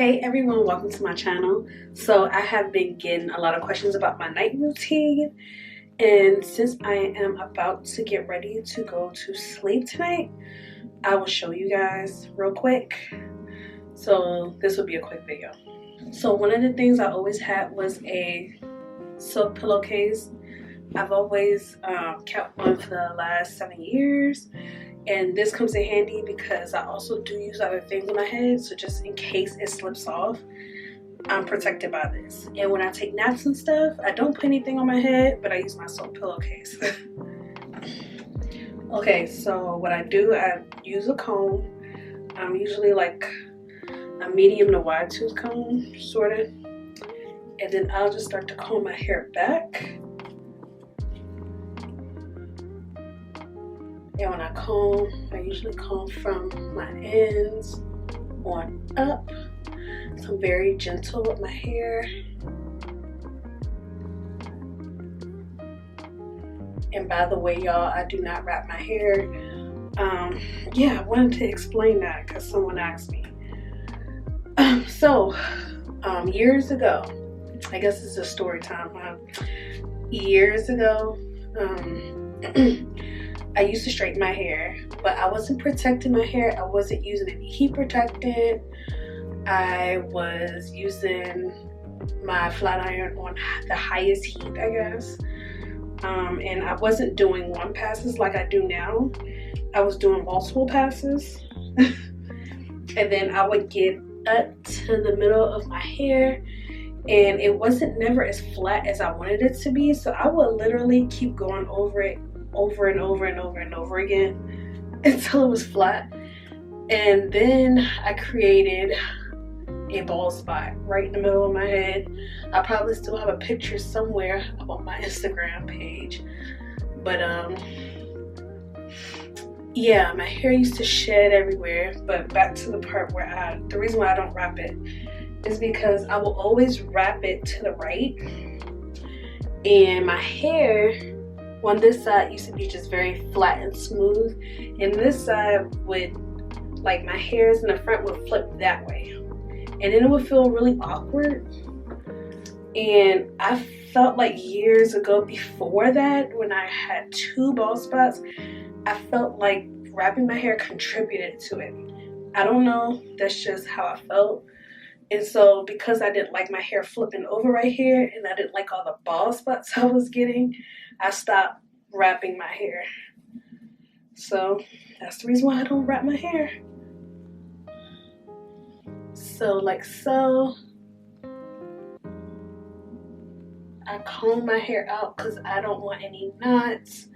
Hey everyone, welcome to my channel. So I have been getting a lot of questions about my night routine, and since I am about to get ready to go to sleep tonight, I will show you guys real quick. So this will be a quick video. So one of the things I always had was a silk pillowcase. I've always kept one for the last 7 years, and this comes in handy because I also do use other things on my head, so just in case it slips off, I'm protected by this. And when I take naps and stuff, I don't put anything on my head, but I use my silk pillowcase. Okay, so what I do, I use a comb. I'm usually like a medium to wide tooth comb, sort of, and then I'll just start to comb my hair back. And when I comb, I usually comb from my ends on up. So I'm very gentle with my hair. And by the way, y'all, I do not wrap my hair. Yeah, I wanted to explain that because someone asked me. Years ago, I guess it's a story time, huh? Years ago, I used to straighten my hair, but I wasn't protecting my hair. I wasn't using any heat protectant. I was using my flat iron on the highest heat, I guess. And I wasn't doing one passes like I do now. I was doing multiple passes. And then I would get up to the middle of my hair, and it wasn't never as flat as I wanted it to be. So I would literally keep going over it over and over and over and over again until it was flat. And then I created a bald spot right in the middle of my head. I probably still have a picture somewhere up on my Instagram page, but yeah, my hair used to shed everywhere. But back to the part where the reason why I don't wrap it is because I will always wrap it to the right, and my hair on this side used to be just very flat and smooth, and this side would, like, my hairs in the front would flip that way, and then it would feel really awkward. And I felt like years ago, before that, when I had 2 bald spots, I felt like wrapping my hair contributed to it. I don't know, that's just how I felt. And so because I didn't like my hair flipping over right here, and I didn't like all the bald spots I was getting, I stopped wrapping my hair. So that's the reason why I don't wrap my hair. So like so, I comb my hair out because I don't want any knots,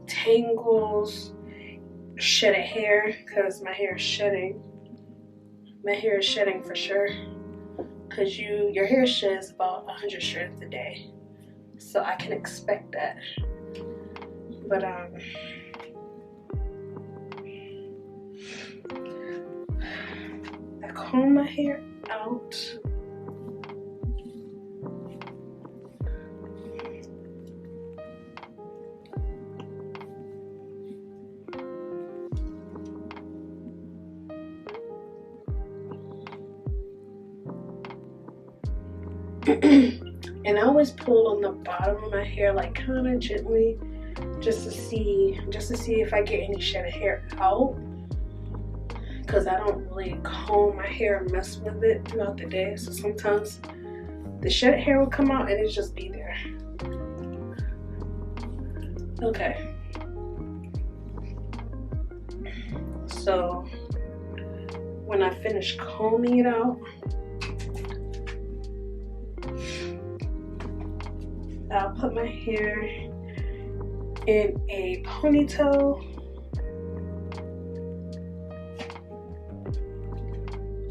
tangles, shedded hair, because my hair is shedding. My hair is shedding for sure, because your hair sheds about 100 strands a day, so I can expect that. But I comb my hair out. And I always pull on the bottom of my hair, like kind of gently, just to see if I get any shedded hair out, because I don't really comb my hair and mess with it throughout the day. So sometimes the shedded hair will come out and it just be there. Okay, so when I finish combing it out, I'll put my hair in a ponytail.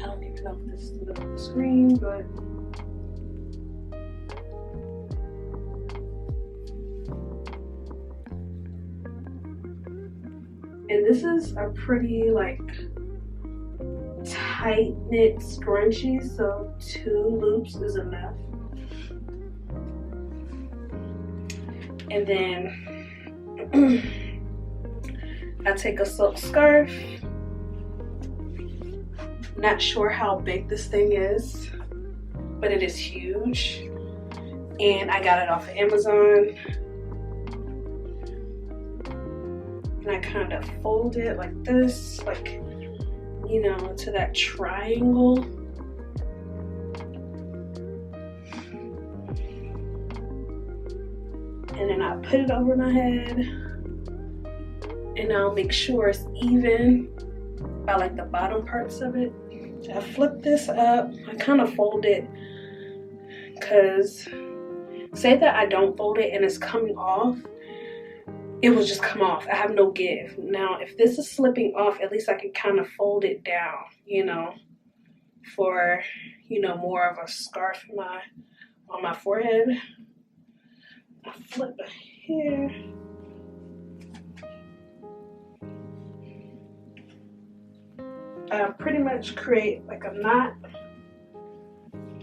I don't even know if this is in the screen, but and this is a pretty like tight knit scrunchie, so 2 loops is enough. And then I take a silk scarf, Not sure how big this thing is, but it is huge. And I got it off of Amazon. And I kind of fold it like this, like, you know, to that triangle. And then I put it over my head. And I'll make sure it's even by like the bottom parts of it. I flip this up. I kind of fold it because say that I don't fold it and it's coming off, it will just come off. I have no give. Now, if this is slipping off, at least I can kind of fold it down, you know, for, you know, more of a scarf on my forehead. I flip it here. I pretty much create like a knot,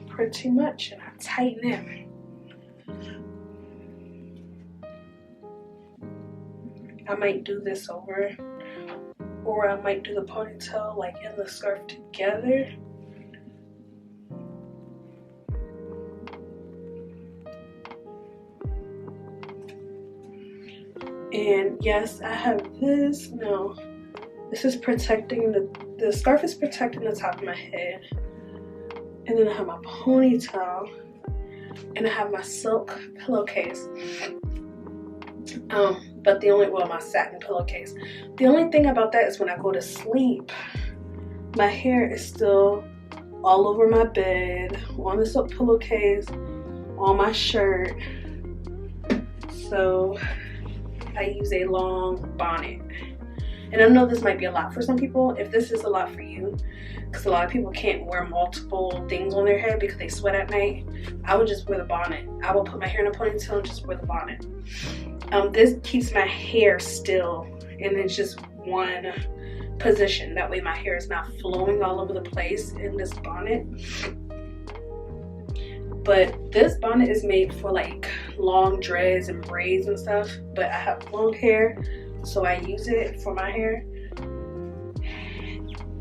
pretty much, and I tighten it. I might do this over, or I might do the ponytail like in the scarf together. And yes, I have this. No, this is protecting the scarf is protecting the top of my head. And then I have my ponytail, and I have my silk pillowcase. But my satin pillowcase. The only thing about that is when I go to sleep, my hair is still all over my bed, on the silk pillowcase, on my shirt. So I use a long bonnet. And I know this might be a lot for some people. If this is a lot for you, because a lot of people can't wear multiple things on their head because they sweat at night, I would just wear the bonnet. I will put my hair in a ponytail and just wear the bonnet. This keeps my hair still, and it's just one position. That way my hair is not flowing all over the place in this bonnet. But this bonnet is made for like long dreads and braids and stuff, but I have long hair, so I use it for my hair.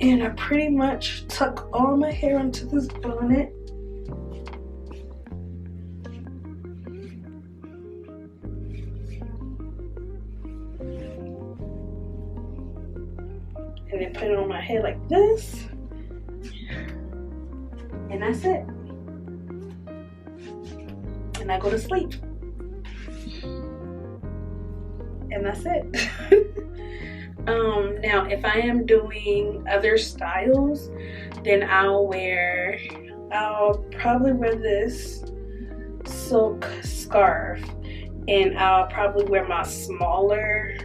And I pretty much tuck all my hair into this bonnet. And then put it on my head like this. And that's it. And I go to sleep. And that's it. Now, if I am doing other styles, then I'll probably wear this silk scarf, and I'll probably wear my smaller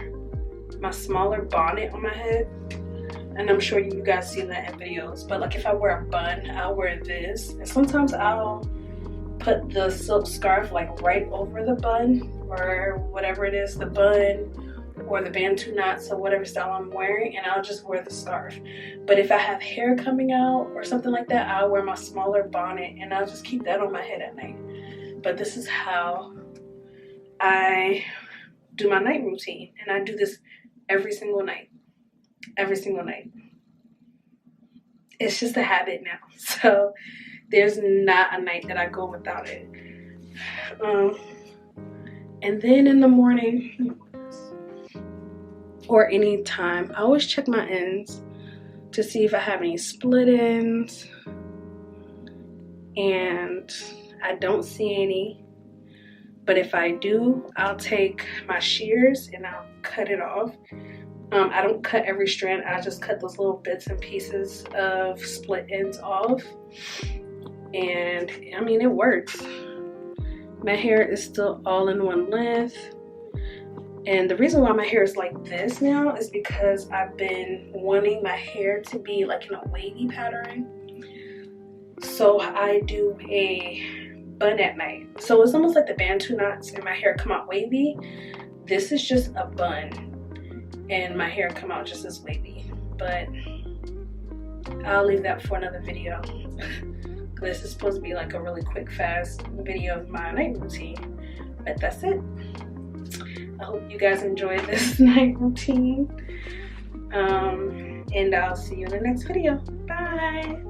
bonnet on my head. And I'm sure you guys seen that in videos. But like if I wear a bun, I'll wear this. And sometimes I'll put the silk scarf like right over the bun, or whatever it is, the bun or the bantu knots or whatever style I'm wearing, and I'll just wear the scarf. But if I have hair coming out or something like that, I'll wear my smaller bonnet and I'll just keep that on my head at night. But this is how I do my night routine, and I do this every single night. Every single night. It's just a habit now. So there's not a night that I go without it. And then in the morning or any time, I always check my ends to see if I have any split ends. And I don't see any. But if I do, I'll take my shears and I'll cut it off. I don't cut every strand. I just cut those little bits and pieces of split ends off. And I mean, it works. My hair is still all in one length. And the reason why my hair is like this now is because I've been wanting my hair to be like in a wavy pattern. So I do a bun at night. So it's almost like the bantu knots and my hair come out wavy. This is just a bun and my hair come out just as wavy. But I'll leave that for another video. This is supposed to be like a really quick, fast video of my night routine. But that's it. I hope you guys enjoyed this night routine. and I'll see you in the next video. Bye.